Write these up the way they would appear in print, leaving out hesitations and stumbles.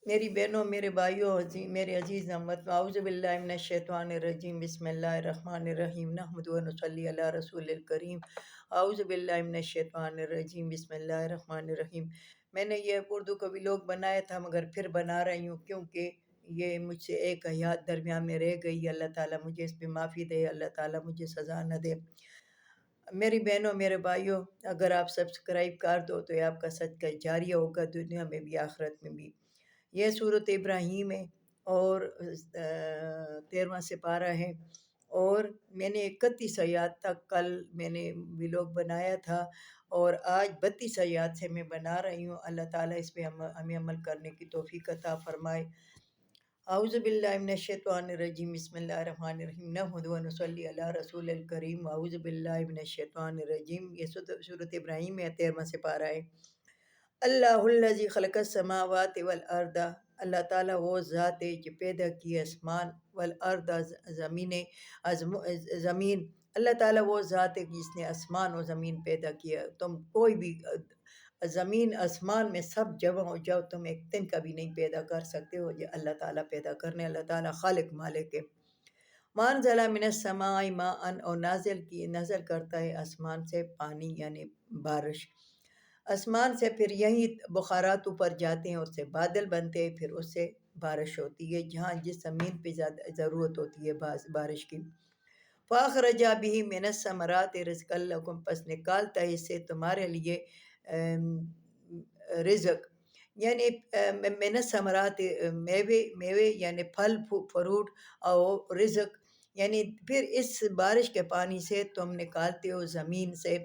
میری بہنوں، میرے بھائیوں، میرے عزیز ہموطنوں، اعوذ باللہ من الشیطان الرجیم، بسم اللہ الرحمن الرحیم، نحمد و نصلی علی رسول الکریم، اعوذ باللہ من الشیطان الرجیم، بسم اللہ الرحمن الرحیم۔ میں نے یہ اردو کا ویلوگ بنایا تھا مگر پھر بنا رہی ہوں کیونکہ یہ مجھ سے ایک حیات درمیان میں رہ گئی۔ اللہ تعالیٰ مجھے اس پہ معافی دے، اللہ تعالیٰ مجھے سزا نہ دے۔ میری بہنوں، میرے بھائیوں، اگر آپ سبسکرائب کر دو تو یہ آپ کا صدقہ جاریہ ہوگا، دنیا میں بھی آخرت میں بھی۔ یہ سورۃ ابراہیم ہے اور 13واں سپارہ ہے، اور میں نے 31 آیات تک کل میں نے ویلوگ بنایا تھا، اور آج 32 آیات سے میں بنا رہی ہوں۔ اللہ تعالیٰ اس پہ ہمیں عمل کرنے کی توفیق عطا فرمائے۔ اعوذ باللہ من الشیطان الرجیم، بسم اللہ الرحمن الرحیم، نحمد و نصلی علی رسول الکریم، اعوذ باللہ من الشیطان الرجیم۔ یہ سورۃ ابراہیم ہے، 13واں سپارہ ہے۔ اللہ الذی خلق السماوات والارض، اللہ تعالیٰ وہ ذات ہے جو پیدا کی آسمان، والارض زمین، اللہ تعالیٰ وہ ذات ہے جس نے آسمان و زمین پیدا کیا۔ تم کوئی بھی زمین آسمان میں سب جمع ہو جاؤ، تم ایک دن کا بھی نہیں پیدا کر سکتے ہو، یہ اللہ تعالیٰ پیدا کرنے، اللہ تعالیٰ خالق مالک ہے۔ وانزل من السماء ماء، اور نازل کرتا ہے آسمان سے پانی یعنی بارش۔ آسمان سے پھر یہی بخارات اوپر جاتے ہیں، اس سے بادل بنتے ہیں، پھر اس سے بارش ہوتی ہے جہاں جس زمین پہ زیادہ ضرورت ہوتی ہے بارش کی۔ فَأَخْرَجَ بِهِ مِنَ الثَّمَرَاتِ رِزْقًا لَكُمْ، پس نکالتا ہے اس سے تمہارے لیے رزق، یعنی من الثمرات میوے یعنی پھل فروٹ، اور رزق یعنی پھر اس بارش کے پانی سے تم نکالتے ہو زمین سے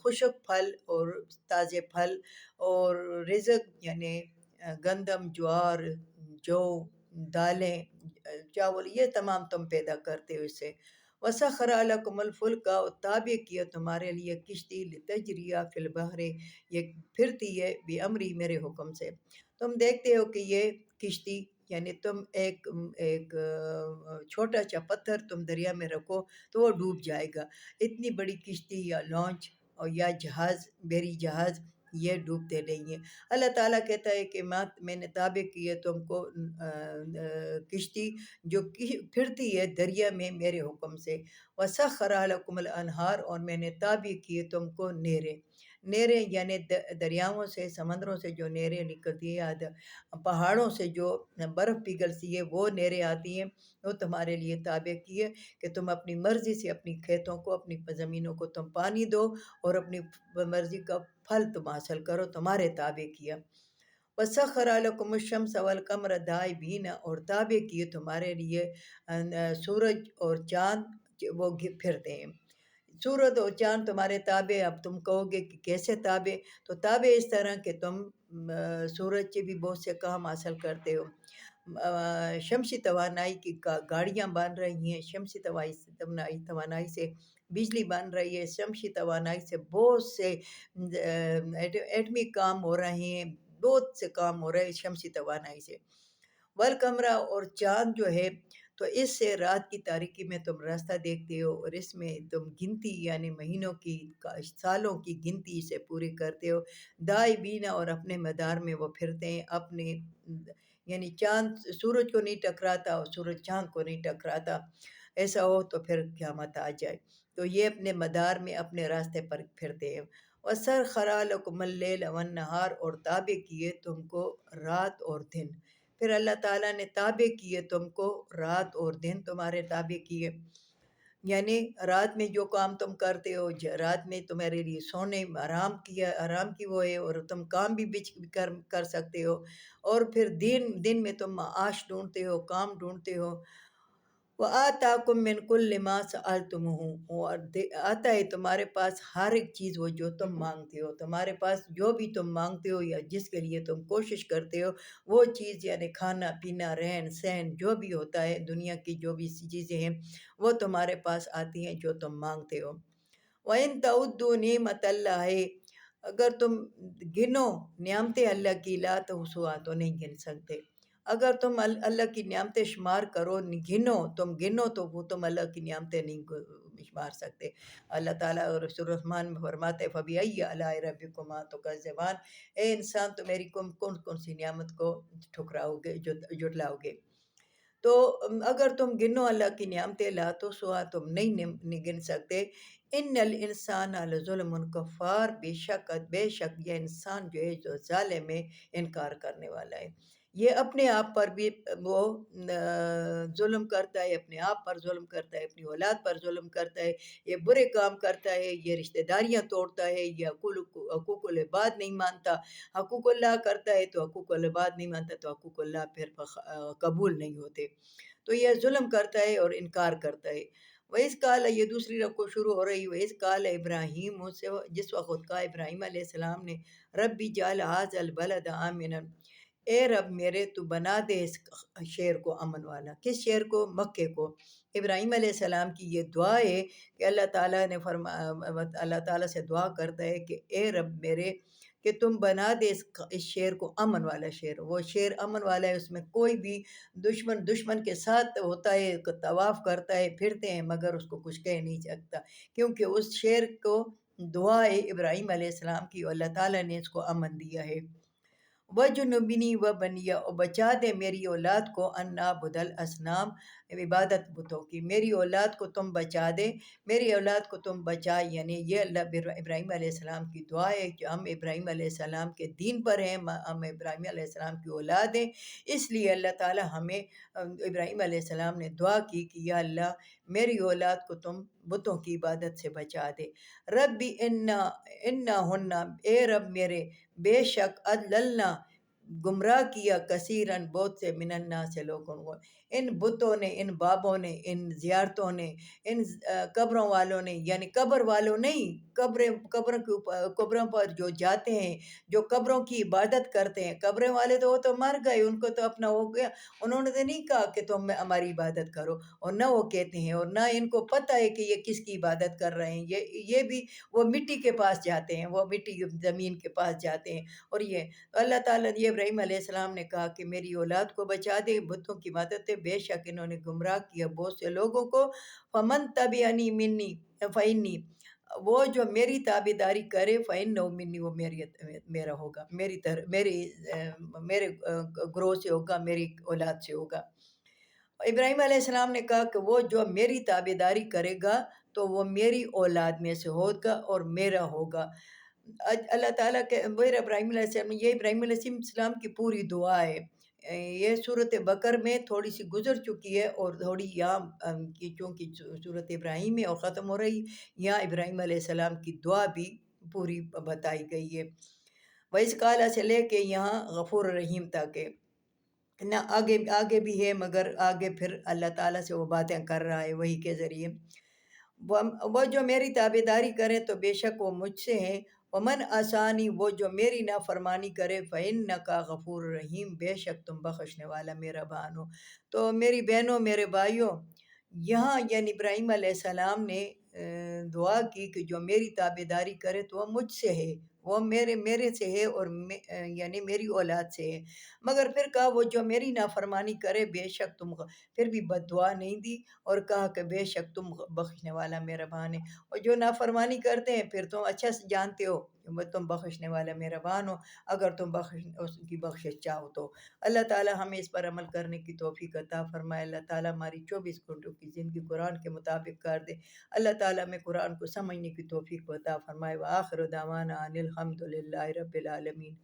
خشک پھل اور تازے پھل، اور رزق یعنی گندم، جوار، جو، دالیں، چاول، یہ تمام تم پیدا کرتے ہو اس سے۔ وَسَخَّرَ لَكُمُ الْفُلْكَ، اور تابع کیا تمہارے لیے کشتی، لِتَجْرِیَ فِی الْبَحْرِ، یہ پھرتی ہے بِأَمْرِی، میرے حکم سے۔ تم دیکھتے ہو کہ یہ کشتی یعنی تم ایک چھوٹا سا پتھر تم دریا میں رکھو تو وہ ڈوب جائے گا، اتنی بڑی کشتی یا لانچ اور یا جہاز، بحری جہاز، یہ ڈوبتے نہیں ہیں۔ اللہ تعالیٰ کہتا ہے کہ میں نے تابع کی ہے تم کو کشتی جو پھرتی ہے دریا میں میرے حکم سے۔ وَسَخَّرَ لَكُمُ الْأَنْہَارَ، اور میں نے تابع کی ہے تم کو نہریں یعنی دریاؤں سے، سمندروں سے جو نہریں نکلتی ہیں، پہاڑوں سے جو برف پگھلتی ہے وہ نہریں آتی ہیں، وہ تمہارے لیے تابع کی ہے کہ تم اپنی مرضی سے اپنی کھیتوں کو، اپنی زمینوں کو تم پانی دو اور اپنی مرضی کا پھل تم حاصل کرو، تمہارے تابع کیا۔ وَسَخَّرَ لَكُمُ الشَّمْسَ وَالْقَمَرَ دَائِبِينَ، اور تابع کیے تمہارے لیے سورج اور چاند، وہ پھرتے ہیں۔ سورج اور چاند تمہارے تابع، اب تم کہو گے کہ کیسے تابع؟ تو تابع اس طرح کہ تم سورج سے بھی بہت سے کام حاصل کرتے ہو، شمسی توانائی کی گاڑیاں بن رہی ہیں، شمسی توانائی سے بجلی بن رہی ہے، شمسی توانائی سے بہت سے ایٹمی کام ہو رہے ہیں، بہت سے کام ہو رہے ہیں شمسی توانائی سے۔ والقمرہ، اور چاند جو ہے تو اس سے رات کی تاریکی میں تم راستہ دیکھتے ہو، اور اس میں تم گنتی یعنی مہینوں کی، سالوں کی گنتی سے پوری کرتے ہو۔ دائبین، اور اپنے مدار میں وہ پھرتے ہیں، اپنے یعنی چاند سورج کو نہیں ٹکراتا اور سورج چاند کو نہیں ٹکراتا، ایسا ہو تو پھر قیامت آ جائے۔ تو یہ اپنے مدار میں اپنے راستے پر پھرتے ہیں۔ وَسَخَّرَ لَكُمُ اللَّيْلَ وَالنَّهَارَ، اور تابع کیے تم کو رات اور دن۔ پھر اللہ تعالیٰ نے تابع کیے تم کو، رات اور دن تمہارے تابع کیے، یعنی رات میں جو کام تم کرتے ہو، رات میں تمہارے لیے سونے، آرام کی وہ ہے، اور تم کام بھی کر سکتے ہو، اور پھر دن میں تم معاش ڈھونڈتے ہو، کام ڈھونڈتے ہو۔ وَآتَاكُم مِّن كُلِّ مَا سَأَلْتُمُوهُ، اور آتا ہے تمہارے پاس ہر ایک چیز وہ جو تم مانگتے ہو، تمہارے پاس جو بھی تم مانگتے ہو یا جس کے لیے تم کوشش کرتے ہو، وہ چیز یعنی کھانا پینا، رہن سہن، جو بھی ہوتا ہے دنیا کی جو بھی چیزیں ہیں وہ تمہارے پاس آتی ہیں جو تم مانگتے ہو۔ وَإِن تَعُدُّوا نِعْمَتَ اللَّهِ، اگر تم گنو نعمتیں اللہ کی، لا تحصوها، تو نہیں گن سکتے۔ اگر تم اللہ کی نعمتیں شمار کرو، تم گنو تو وہ تم اللہ کی نعمتیں نہیں مار سکتے۔ اللہ تعالیٰ اور سورۃ الرحمن میں فرماتے ہیں فَبِأَيِّ آلَاءِ رَبِّكُمَا تُكَذِّبَانِ، اے انسان تو میری کون کون سی نعمت کو ٹھکراؤ گے، جھٹلاؤ گے۔ تو اگر تم گنو اللہ کی نعمتیں لا تحصوها، تم نہیں گن سکتے۔ ان الانسان لظلم کفار، بے شک یہ انسان جو ہے جو ظالم ہے، انکار کرنے والا ہے۔ یہ اپنے آپ پر بھی وہ ظلم کرتا ہے، اپنے آپ پر ظلم کرتا ہے، اپنی اولاد پر ظلم کرتا ہے، یہ برے کام کرتا ہے، یہ رشتہ داریاں توڑتا ہے، یہ حقوق العباد نہیں مانتا، حقوق اللہ کرتا ہے تو حقوق العباد نہیں مانتا، تو حقوق اللہ پھر قبول نہیں ہوتے، تو یہ ظلم کرتا ہے اور انکار کرتا ہے۔ وَإِذْ قَالَ، یہ دوسری رکو شروع ہو رہی، وَإِذْ قَالَ ابراہیم، سے جس وقت کہا ابراہیم علیہ السلام نے، ربی جعل هذا البلد آمنا، اے رب میرے تو بنا دے اس شہر کو امن والا۔ کس شہر کو؟ مکے کو۔ ابراہیم علیہ السلام کی یہ دعا ہے کہ اللہ تعالیٰ نے اللہ تعالیٰ سے دعا کرتا ہے کہ اے رب میرے، کہ تم بنا دے اس شہر کو امن والا شہر۔ وہ شہر امن والا ہے، اس میں کوئی بھی دشمن کے ساتھ ہوتا ہے، طواف کرتا ہے، پھرتے ہیں، مگر اس کو کچھ کہہ نہیں سکتا، کیونکہ اس شہر کو دعا ہے ابراہیم علیہ السلام کی، اور اللہ تعالیٰ نے اس کو امن دیا ہے۔ وَجُنُبْنِي وَبَنِيَّ، اور بچا دے میری اولاد کو، ان نعبد الاصنام، عبادت بتوں کی۔ میری اولاد کو تم بچا دے، میری اولاد کو تم بچا، یعنی یہ اللہ ابراہیم علیہ السلام کی دعا ہے کہ ہم ابراہیم علیہ السلام کے دین پر ہیں، ہم ابراہیم علیہ السلام کی اولاد ہیں، اس لیے اللہ تعالیٰ ہمیں، ابراہیم علیہ السلام نے دعا کی کہ یا اللہ میری اولاد کو تم بتوں کی عبادت سے بچا دے۔ ربی انا ہننا، اے رب میرے، بے شک اضللنا، گمراہ کیا، کثیرن، بہت سے، من الناس سے، لوگوں کو، ان بتوں نے، ان بابوں نے، ان زیارتوں نے، ان قبروں والوں نے، یعنی قبر والوں نہیں، قبروں پر جو جاتے ہیں، جو قبروں کی عبادت کرتے ہیں، قبریں والے تو وہ تو مر گئے، ان کو تو اپنا ہو گیا، انہوں نے تو نہیں کہا کہ تم ہماری عبادت کرو، اور نہ وہ کہتے ہیں، اور نہ ان کو پتہ ہے کہ یہ کس کی عبادت کر رہے ہیں، یہ بھی وہ مٹی کے پاس جاتے ہیں، وہ مٹی زمین کے پاس جاتے ہیں، اور یہ اللہ تعالیٰ نے ابراہیم علیہ السلام نے کہا کہ میری اولاد کو بچا دے بتوں کی عبادت ہے، بے شک انہوں نے گمراہ کیا بہت سے لوگوں کو۔ فمن تبعنی منی فإنی، وہ جو میری تابعداری کرے، فإنہ منی، وہ میرا ہوگا، میرے گروہ سے ہوگا، میری اولاد سے ہوگا۔ ابراہیم علیہ السلام نے کہا کہ وہ جو میری تابعداری کرے گا تو وہ میری اولاد میں سے ہوگا اور میرا ہوگا۔ اللہ تعالیٰ کے ابراہیم علیہ السلام، یہ ابراہیم علیہ السلام کی پوری دعا ہے۔ یہ صورت بقر میں تھوڑی سی گزر چکی ہے، اور تھوڑی یہاں چونکہ صورت ابراہیم ہے اور ختم ہو رہی، یہاں ابراہیم علیہ السلام کی دعا بھی پوری بتائی گئی ہے۔ وَإِذْ قَالَ سے لے کے یہاں غفور رحیم تک ہے، نہ آگے بھی ہے، مگر آگے پھر اللہ تعالیٰ سے وہ باتیں کر رہا ہے وحی کے ذریعے۔ وہ جو میری تابعداری کرے تو بے شک وہ مجھ سے ہیں، ومن آسانی، وہ جو میری نافرمانی کرے، فإنک غفور رحیم، بے شک تم بخشنے والا مہربان ہو۔ تو میری بہنوں، میرے بھائیوں، یہاں یعنی ابراہیم علیہ السلام نے دعا کی کہ جو میری تابعداری کرے تو وہ مجھ سے ہے، وہ میرے سے ہے، اور یعنی میری اولاد سے ہے، مگر پھر کہا وہ جو میری نافرمانی کرے، بے شک تم، پھر بھی بد دعا نہیں دی، اور کہا کہ بے شک تم بخشنے والا مہربان ہے، اور جو نافرمانی کرتے ہیں پھر تم اچھا سے جانتے ہو کہ تم بخشنے والا مہربان ہو، اگر تم اس کی بخشش چاہو تو۔ اللہ تعالیٰ ہمیں اس پر عمل کرنے کی توفیق عطا فرمائے، اللہ تعالیٰ ہماری 24 گھنٹوں کی زندگی قرآن کے مطابق کر دے، اللہ تعالیٰ ہمیں قرآن کو سمجھنے کی توفیق عطا فرمائے۔ وآخر دعوانا ان الحمد للہ رب العالمین۔